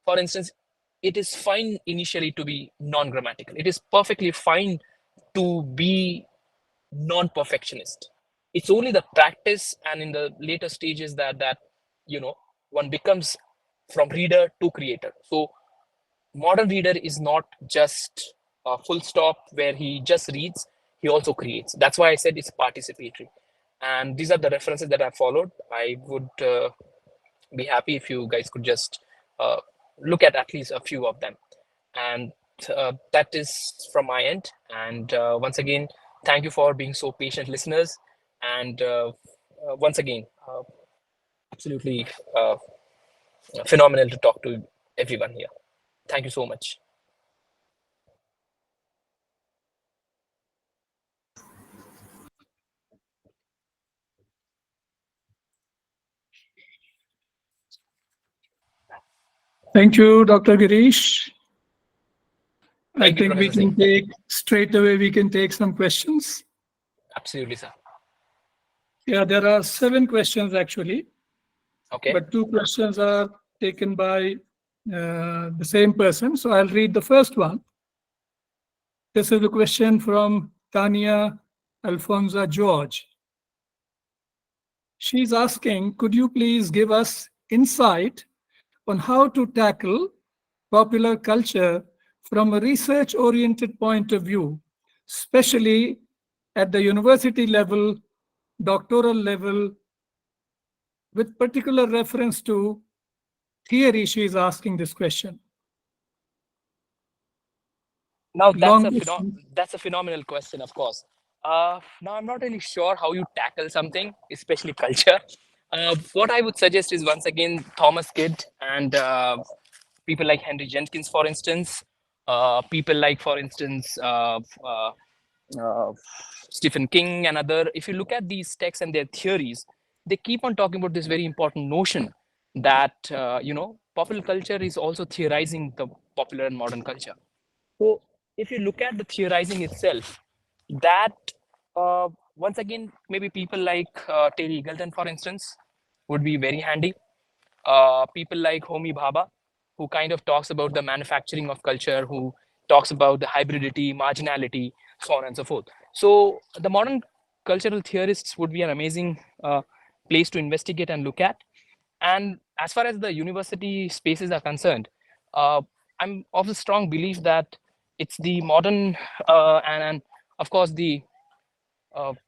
For instance, it is fine initially to be non-grammatical. It is perfectly fine to be non-perfectionist. It's only the practice and in the later stages that one becomes from reader to creator. So modern reader is not just a full stop where he just reads, he also creates. That's why I said it's participatory. And these are the references that I followed. I would be happy if you guys could just look at least a few of them. And that is from my end. And once again, thank you for being so patient listeners. And once again, absolutely phenomenal to talk to everyone here. Thank you so much. Thank you, Dr. Girish. I Thank you, think we Professor can take straight away, we can take some questions. Absolutely, sir. Yeah, there are 7 questions actually, Okay. but 2 questions are taken by the same person. So I'll read the first one. This is a question from Tania Alfonso George. She's asking, could you please give us insight on how to tackle popular culture from a research-oriented point of view, especially at the university level, doctoral level, with particular reference to theory? She is asking this question. Now Long that's a phenomenal question, of course. Now I'm not really sure how you tackle something, especially culture. What I would suggest is once again Thomas Kidd and people like Henry Jenkins, for instance, people like, for instance, uh, Stephen King and other. If you look at these texts and their theories, they keep on talking about this very important notion that popular culture is also theorizing the popular and modern culture. So if you look at the theorizing itself, that once again, maybe people like Terry Eagleton, for instance, would be very handy. People like Homi Bhabha, who kind of talks about the manufacturing of culture, who talks about the hybridity, marginality, so on and so forth. So the modern cultural theorists would be an amazing place to investigate and look at. And as far as the university spaces are concerned, I'm of a strong belief that it's the modern and of course the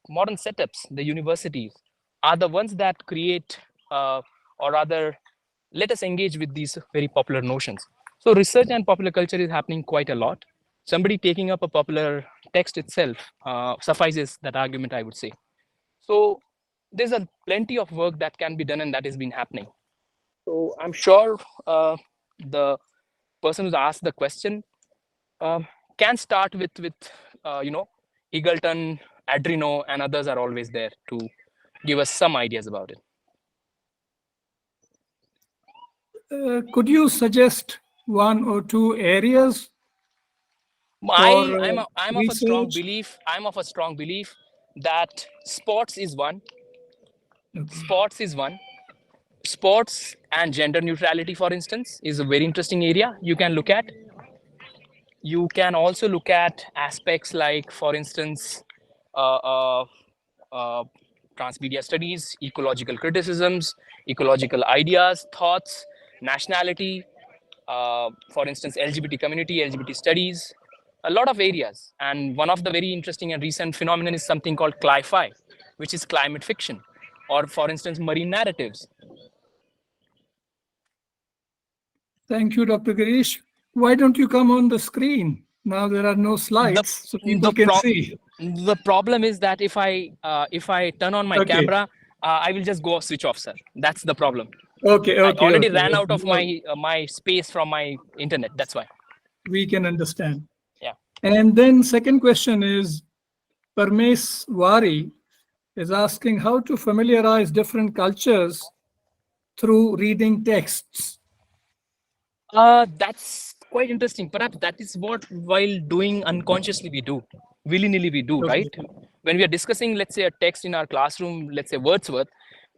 modern setups, the universities, are the ones that create or rather let us engage with these very popular notions. So research and popular culture is happening quite a lot. Somebody taking up a popular text itself suffices that argument, I would say. So there's a plenty of work that can be done and that has been happening. So I'm sure the person who's asked the question can start with Eagleton, Adreno, and others are always there to give us some ideas about it. Could you suggest one or two areas? I'm of a strong belief. I'm of a strong belief that sports is one. Sports is one. Sports and gender neutrality, for instance, is a very interesting area you can look at. You can also look at aspects like, for instance, transmedia studies, ecological criticisms, ecological ideas, thoughts, nationality, for instance, LGBT community, LGBT studies, a lot of areas. And one of the very interesting and recent phenomenon is something called cli-fi, which is climate fiction, or for instance, marine narratives. Thank you, Dr. Girish. Why don't you come on the screen? Now there are no slides, so people can see. The problem is that if I turn on my camera, I will just go switch off, sir. That's the problem. Okay. I already ran out of my space from my internet. That's why. We can understand. Yeah. And then second question is, Parmes Wari is asking how to familiarize different cultures through reading texts. That's quite interesting. Perhaps that is what, while doing unconsciously, we do, willy-nilly we do, right? When we are discussing, let's say, a text in our classroom, let's say Wordsworth,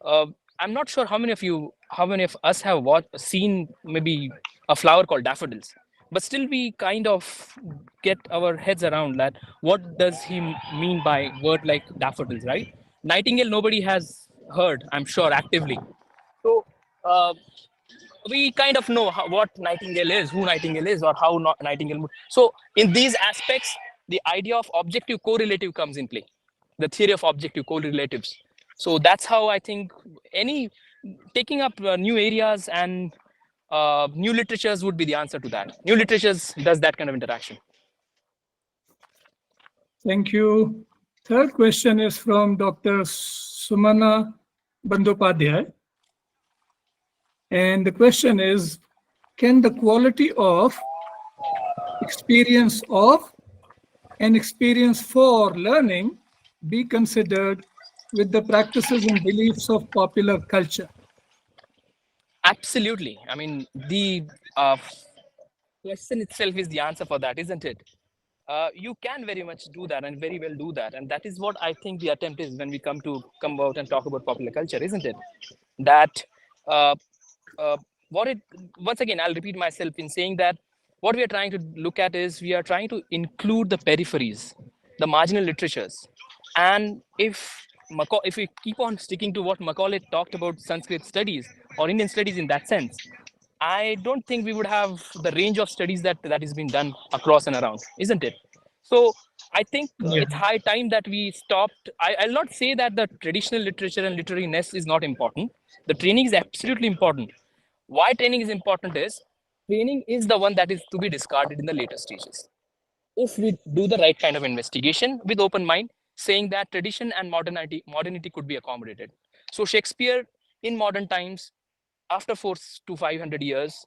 I'm not sure how many of us have seen maybe a flower called daffodils, but still we kind of get our heads around that. What does he mean by word like daffodils, right? Nightingale, nobody has heard, I'm sure, actively. So we kind of know what Nightingale is, who Nightingale is, or how Nightingale. So in these aspects, the idea of objective correlative comes in play, the theory of objective correlatives. So that's how I think taking up new areas and new literatures would be the answer to that. New literatures does that kind of interaction. Thank you. Third question is from Dr. Sumana Bandopadhyay. And the question is, can the quality of experience of and experience for learning be considered with the practices and beliefs of popular culture? Absolutely. I mean, the question itself is the answer for that, isn't it? You can very much do that and very well do that. And that is what I think the attempt is when we come out and talk about popular culture, isn't it? That once again, I'll repeat myself in saying that what we are trying to look at is we are trying to include the peripheries, the marginal literatures. And if we keep on sticking to what Macaulay talked about Sanskrit studies or Indian studies in that sense, I don't think we would have the range of studies that is being done across and around, isn't it? So I think it's high time that we stopped. I'll not say that the traditional literature and literariness is not important. The training is absolutely important. Why training is important is training is the one that is to be discarded in the later stages. If we do the right kind of investigation with open mind, saying that tradition and modernity could be accommodated. So Shakespeare in modern times, after 400 to 500 years,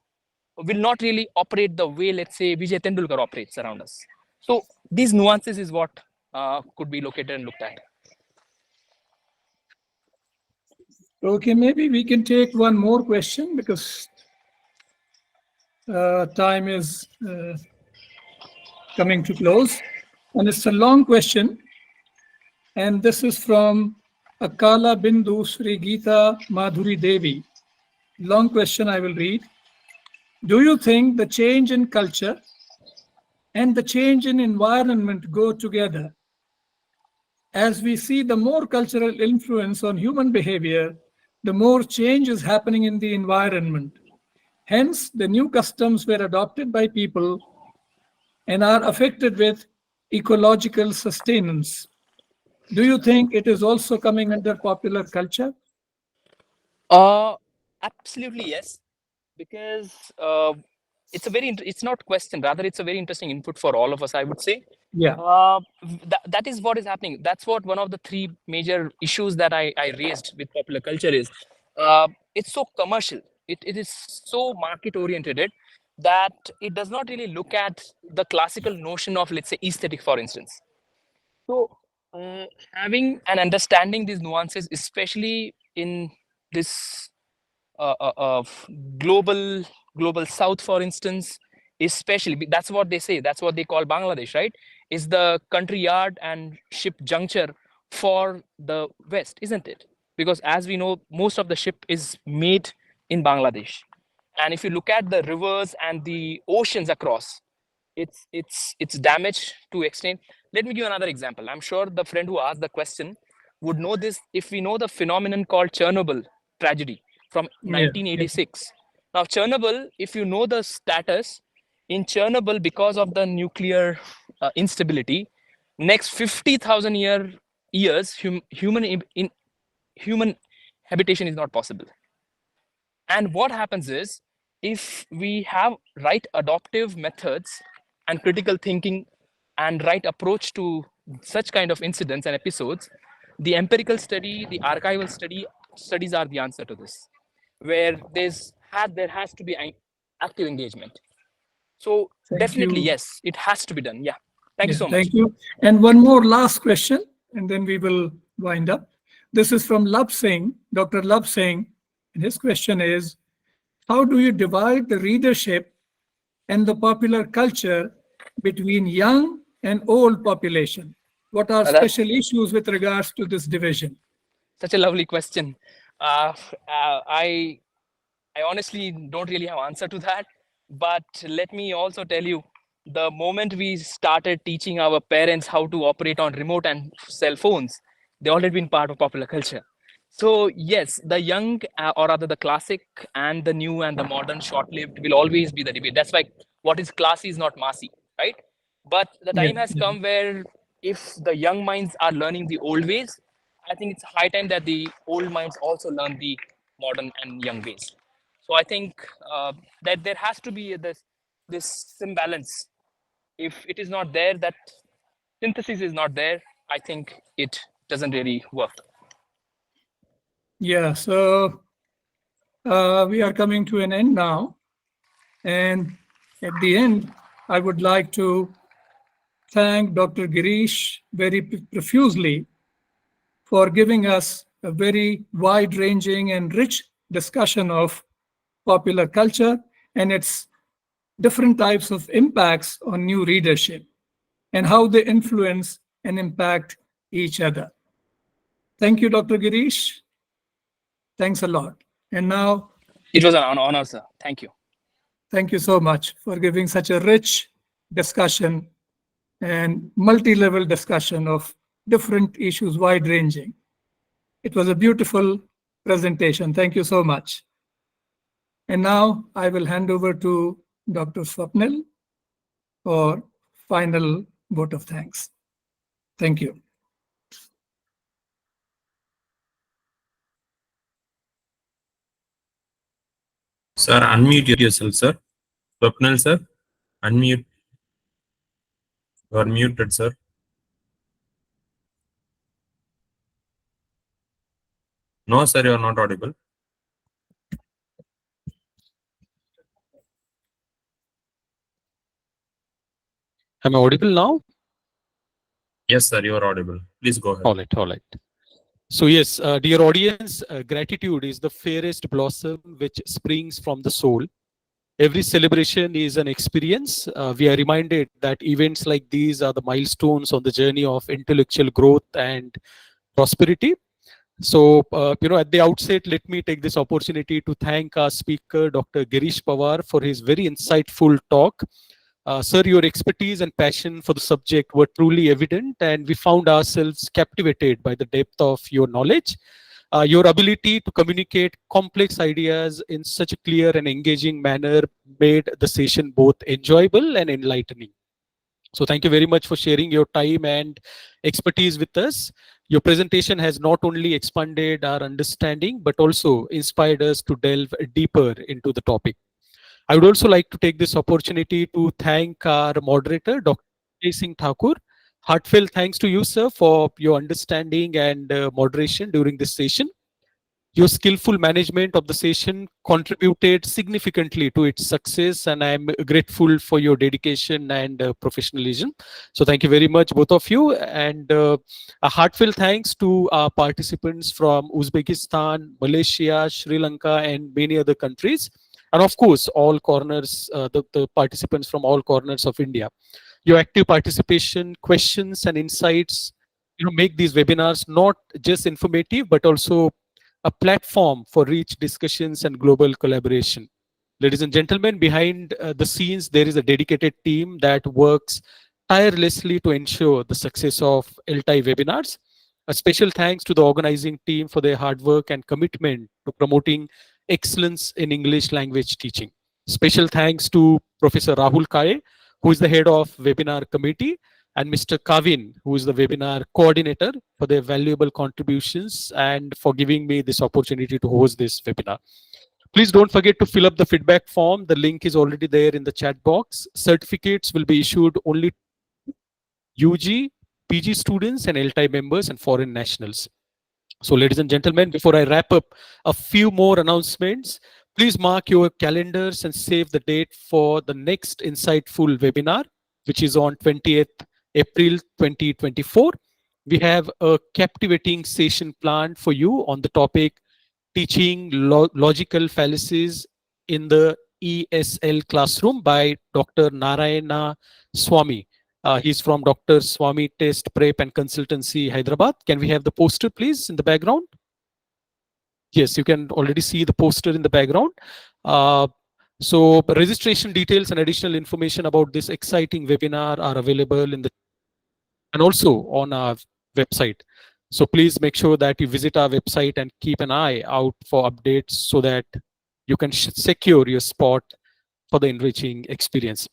will not really operate the way, let's say, Vijay Tendulkar operates around us. So these nuances is what could be located and looked at. Okay, maybe we can take one more question because time is coming to close. And it's a long question. And this is from Akala Bindu Sri Geeta Madhuri Devi. Long question I will read. Do you think the change in culture and the change in environment go together? As we see the more cultural influence on human behavior, the more change is happening in the environment. Hence, the new customs were adopted by people and are affected with ecological sustenance. Do you think it is also coming under popular culture? Absolutely yes, because it's not question, rather it's a very interesting input for all of us, I would say. Yeah. That is what is happening. That's what one of the three major issues that I raised with popular culture is. It's so commercial. It is so market oriented that it does not really look at the classical notion of, let's say, aesthetic, for instance. So having and understanding these nuances, especially in this global south, for instance, especially, that's what they say, that's what they call Bangladesh, right, is the country yard and ship juncture for the west, isn't it? Because as we know, most of the ship is made in Bangladesh. And if you look at the rivers and the oceans across, it's damaged to extent. Let me give another example. I'm sure the friend who asked the question would know this. If we know the phenomenon called Chernobyl tragedy from 1986. Now, Chernobyl, if you know the status in Chernobyl, because of the nuclear instability, next 50,000 years, human habitation is not possible. And what happens is, if we have right adoptive methods and critical thinking and right approach to such kind of incidents and episodes, the empirical study, the archival studies are the answer to this, where there has to be active engagement. So definitely, yes, it has to be done. Yeah. Thank you so much. Thank you. And one more last question, and then we will wind up. This is from Love Singh, Dr. Love Singh. And his question is, how do you divide the readership and the popular culture between young and old population? What are special issues with regards to this division? Such a lovely question. I honestly don't really have an answer to that. But let me also tell you, the moment we started teaching our parents how to operate on remote and cell phones, they already been part of popular culture. So yes, the young, or rather the classic and the new and the modern short-lived will always be the debate. That's why what is classy is not massy, right? But the time has come where if the young minds are learning the old ways, I think it's high time that the old minds also learn the modern and young ways. So I think that there has to be this imbalance. If it is not there, that synthesis is not there, I think it doesn't really work. Yeah, so we are coming to an end now. And at the end, I would like to thank Dr. Girish very profusely for giving us a very wide-ranging and rich discussion of popular culture and its different types of impacts on new readership and how they influence and impact each other. Thank you, Dr. Girish. Thanks a lot. And now, it was an honor, sir. Thank you. Thank you so much for giving such a rich discussion and multi-level discussion of different issues, wide-ranging. It was a beautiful presentation. Thank you so much. And now I will hand over to Dr. Swapnil for final vote of thanks. Thank you. Sir, unmute yourself, sir. Swapnil, sir, unmute. You are muted, sir. No, sir, you are not audible. Am I audible now? Yes, sir, you are audible. Please go ahead. All right, all right. So yes, dear audience, gratitude is the fairest blossom which springs from the soul. Every celebration is an experience. We are reminded that events like these are the milestones on the journey of intellectual growth and prosperity. So, at the outset, let me take this opportunity to thank our speaker, Dr. Girish Pawar, for his very insightful talk. Sir, your expertise and passion for the subject were truly evident, and we found ourselves captivated by the depth of your knowledge. Your ability to communicate complex ideas in such a clear and engaging manner made the session both enjoyable and enlightening. So thank you very much for sharing your time and expertise with us. Your presentation has not only expanded our understanding, but also inspired us to delve deeper into the topic. I would also like to take this opportunity to thank our moderator, Dr. Singh Thakur. Heartfelt thanks to you, sir, for your understanding and moderation during this session. Your skillful management of the session contributed significantly to its success, and I'm grateful for your dedication and professionalism. So thank you very much, both of you. And a heartfelt thanks to our participants from Uzbekistan, Malaysia, Sri Lanka, and many other countries. And of course, all corners, the participants from all corners of India. Your active participation, questions, and insights, make these webinars not just informative, but also a platform for rich discussions and global collaboration. Ladies and gentlemen, behind the scenes, there is a dedicated team that works tirelessly to ensure the success of ELTAI webinars. A special thanks to the organizing team for their hard work and commitment to promoting excellence in English language teaching. Special thanks to Professor Rahul Kaye, who is the head of webinar committee, and Mr. Kavin, who is the webinar coordinator, for their valuable contributions and for giving me this opportunity to host this webinar. Please don't forget to fill up the feedback form. The link is already there in the chat box. Certificates will be issued only to UG, PG students and ELTAI members and foreign nationals. So ladies and gentlemen, before I wrap up, a few more announcements. Please mark your calendars and save the date for the next insightful webinar, which is on 20th April 2024. We have a captivating session planned for you on the topic teaching logical fallacies in the ESL classroom by Dr. Narayana Swami. He's from Dr. Swami Test Prep and Consultancy, Hyderabad. Can we have the poster, please, in the background? Yes, you can already see the poster in the background. So registration details and additional information about this exciting webinar are available in the and also on our website. So please make sure that you visit our website and keep an eye out for updates so that you can secure your spot for the enriching experience.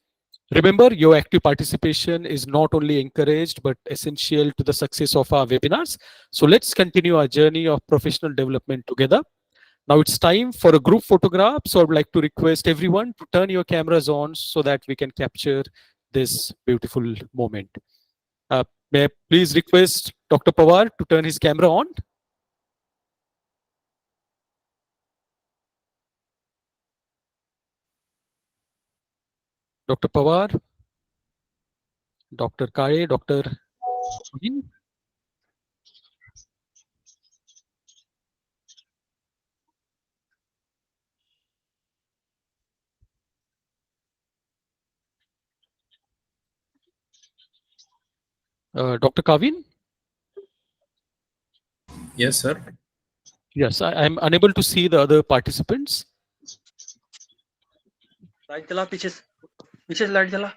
Remember, your active participation is not only encouraged, but essential to the success of our webinars. So let's continue our journey of professional development together. Now it's time for a group photograph. So I would like to request everyone to turn your cameras on so that we can capture this beautiful moment. May I please request Dr. Pawar to turn his camera on? Dr. Pawar, Dr. Kaye, Dr. Singh. Dr. Kavin? Yes, sir. Yes, I'm unable to see the other participants. Light जला पीछे से light जला